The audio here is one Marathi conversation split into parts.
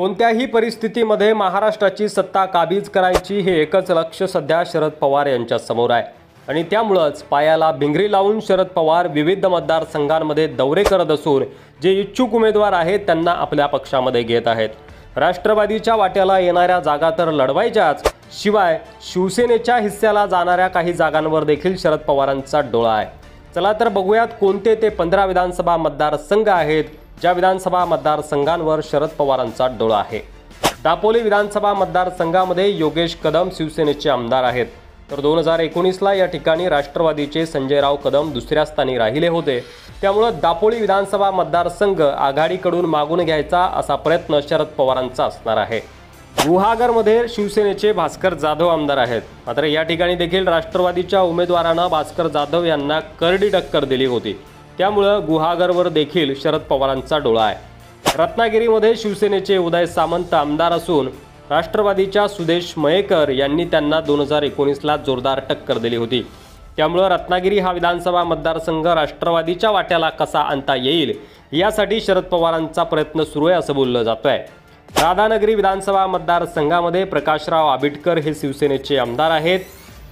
कोणत्याही परिस्थितीमध्ये महाराष्ट्राची सत्ता काबीज करायची हे एकच लक्ष्य सध्या शरद पवार यांच्या समोर आहे आणि त्यामुळेच पायाला भिंगरी लावून शरद पवार विविध मतदारसंघांमध्ये दौरे करत असून जे इच्छुक उमेदवार आहेत त्यांना आपल्या पक्षामध्ये घेत आहेत। राष्ट्रवादीच्या वाट्याला येणाऱ्या जागा तर लढवायच्याच, शिवाय शिवसेनेच्या हिस्स्याला जाणाऱ्या काही जागांवर देखील शरद पवारांचा डोळा आहे। चला तर बघूयात कोणते ते 15 विधानसभा मतदारसंघ आहेत ज्या विधानसभा मतदारसंघांवर शरद पवारांचा डोळा आहे। दापोली विधानसभा मतदारसंघामध्ये योगेश कदम शिवसेनेचे आमदार आहेत, तर 2019ला या ठिकाणी राष्ट्रवादीचे संजयराव कदम दुसऱ्या स्थानी राहिले होते। त्यामुळे दापोली विधानसभा मतदारसंघ आघाडीकडून मागून घ्यायचा असा प्रयत्न शरद पवारांचा असणार आहे। गुहागरमध्ये शिवसेनेचे भास्कर जाधव आमदार आहेत, मात्र या ठिकाणी देखील राष्ट्रवादीच्या उमेदवारांना भास्कर जाधव यांना करडी टक्कर दिली होती। त्यामुळे गुहागरवर देखील शरद पवारांचा डोळा आहे। रत्नागिरीमध्ये शिवसेनेचे उदय सामंत आमदार असून राष्ट्रवादीच्या सुदेश मयेकर यांनी त्यांना 2019ला जोरदार टक्कर दिली होती। त्यामुळे रत्नागिरी हा विधानसभा मतदारसंघ राष्ट्रवादीच्या वाट्याला कसा आणता येईल यासाठी शरद पवारांचा प्रयत्न सुरू आहे असं बोललं जातंय। राधानगरी विधानसभा मतदारसंघामध्ये प्रकाशराव आबिटकर हे शिवसेनेचे आमदार आहेत,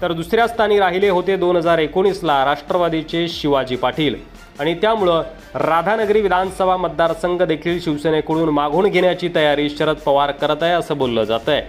तर दुसऱ्या स्थानी राहिले होते 2019ला राष्ट्रवादीचे शिवाजी पाटील आणि त्यामुळे राधानगरी विधानसभा मतदारसंघ देखील शिवसेनेकडून मागून घेण्याची तयारी शरद पवार करत आहे असं बोललं जात आहे।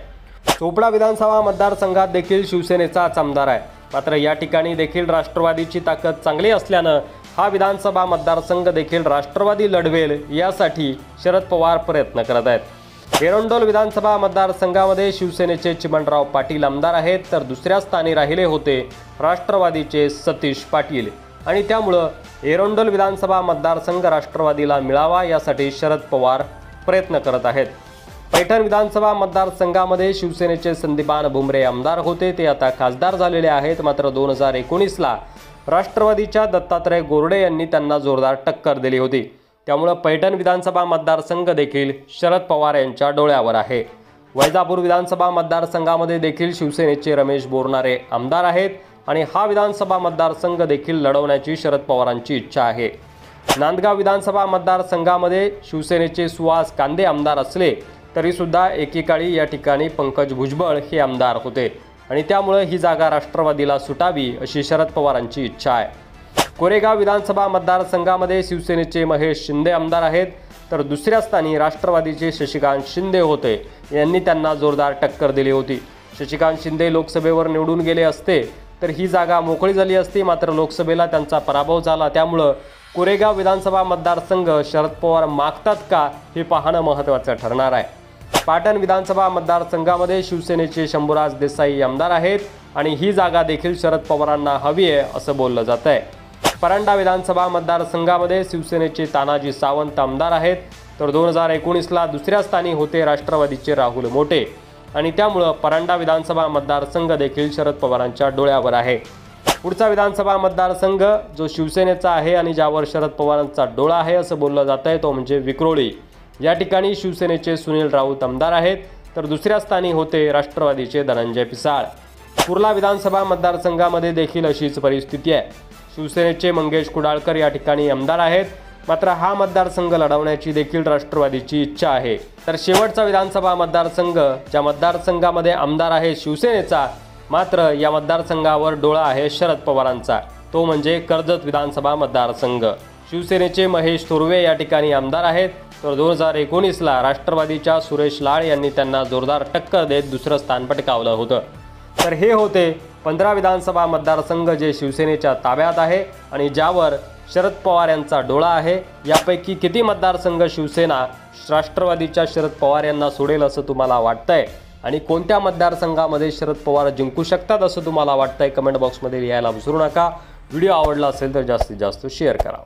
चोपडा विधानसभा मतदारसंघात देखील शिवसेनेचाच आमदार आहे, मात्र या ठिकाणी देखील राष्ट्रवादीची ताकद चांगली असल्यानं हा विधानसभा मतदारसंघ देखील राष्ट्रवादी लढवेल यासाठी शरद पवार प्रयत्न करत आहेत। एरंडोल विधानसभा मतदारसंघामध्ये शिवसेनेचे चिमणराव पाटील आमदार आहेत, तर दुसऱ्या स्थानी राहिले होते राष्ट्रवादीचे सतीश पाटील आणि त्यामुळे एरंडोल विधानसभा मतदारसंघ राष्ट्रवादीला मिळावा यासाठी शरद पवार प्रयत्न करत आहेत। पैठण विधानसभा मतदारसंघामध्ये शिवसेनेचे संदीपान भुमरे आमदार होते, ते आता खासदार झालेले आहेत, मात्र 2019ला राष्ट्रवादीच्या दत्तात्रय गोरडे यांनी त्यांना जोरदार टक्कर दिली होती। त्यामुळे पैठण विधानसभा मतदारसंघ देखील शरद पवार यांच्या डोळ्यावर आहे। वैजापूर विधानसभा मतदारसंघामध्ये देखील शिवसेनेचे रमेश बोरनारे आमदार आहेत आणि हा विधानसभा मतदारसंघ देखील लढवण्याची शरद पवारांची इच्छा आहे। नांदगाव विधानसभा मतदारसंघामध्ये शिवसेनेचे सुहास कांदे आमदार असले तरी सुद्धा एकेकाळी या ठिकाणी पंकज भुजबळ हे आमदार होते आणि त्यामुळे ही जागा राष्ट्रवादीला सुटावी अशी शरद पवारांची इच्छा आहे। कोरेगाव विधानसभा मतदारसंघामध्ये शिवसेनेचे महेश शिंदे आमदार आहेत, तर दुसऱ्या स्थानी राष्ट्रवादीचे शशिकांत शिंदे होते, यांनी त्यांना जोरदार टक्कर दिली होती। शशिकांत शिंदे लोकसभेवर निवडून गेले असते तर ही जागा मोकळी झाली असती, मात्र लोकसभेला त्यांचा पराभव झाला। त्यामुळे कोरेगाव विधानसभा मतदारसंघ शरद पवार मागतात का हे पाहणं महत्त्वाचं ठरणार आहे। पाटण विधानसभा मतदारसंघामध्ये शिवसेनेचे शंभूराज देसाई आमदार आहेत आणि ही जागा देखील शरद पवारांना हवी आहे असं बोललं जात आहे। परंडा विधानसभा मतदारसंघामध्ये शिवसेनेचे तानाजी सावंत आमदार आहेत, तर 2019ला दुसऱ्या स्थानी होते राष्ट्रवादीचे राहुल मोटे आणि त्यामुळे परंडा विधानसभा मतदारसंघ देखील शरद पवारांच्या डोळ्यावर आहे। पुढचा विधानसभा मतदारसंघ जो शिवसेनेचा आहे आणि ज्यावर शरद पवारांचा डोळा आहे असं बोललं जात आहे तो म्हणजे विक्रोळी। या ठिकाणी शिवसेनेचे सुनील राऊत आमदार आहेत, तर दुसऱ्या स्थानी होते राष्ट्रवादीचे धनंजय पिसाळ। कुर्ला विधानसभा मतदारसंघामध्ये देखील अशीच परिस्थिती आहे। शिवसेनेचे मंगेश कुडाळकर या ठिकाणी आमदार आहेत, मात्र हा मतदारसंघ लढवण्याची देखील राष्ट्रवादीची इच्छा आहे। तर शेवटचा विधानसभा मतदारसंघ ज्या मतदारसंघामध्ये आमदार आहे शिवसेनेचा, मात्र या मतदारसंघावर डोळा आहे शरद पवारांचा, तो म्हणजे कर्जत विधानसभा मतदारसंघ। शिवसेनेचे महेश थोरवे या ठिकाणी आमदार आहेत, तर 2019ला राष्ट्रवादीच्या सुरेश लाड यांनी त्यांना जोरदार टक्कर देत दुसरं स्थान पटकावलं होतं। तर हे होते 15 विधानसभा मतदारसंघ जे शिवसेनेच्या ताब्यात आहे आणि ज्यावर शरद पवार यांचा डोळा आहे। यापैकी किती मतदारसंघ शिवसेना राष्ट्रवादीच्या शरद पवार यांना सोडेल असं तुम्हाला वाटतंय आणि कोणत्या मतदारसंघामध्ये शरद पवार जिंकू शकतात असं तुम्हाला वाटतंय कमेंट बॉक्समध्ये लिहायला विसरू नका। व्हिडिओ आवडला असेल तर जास्तीत जास्त शेअर करा।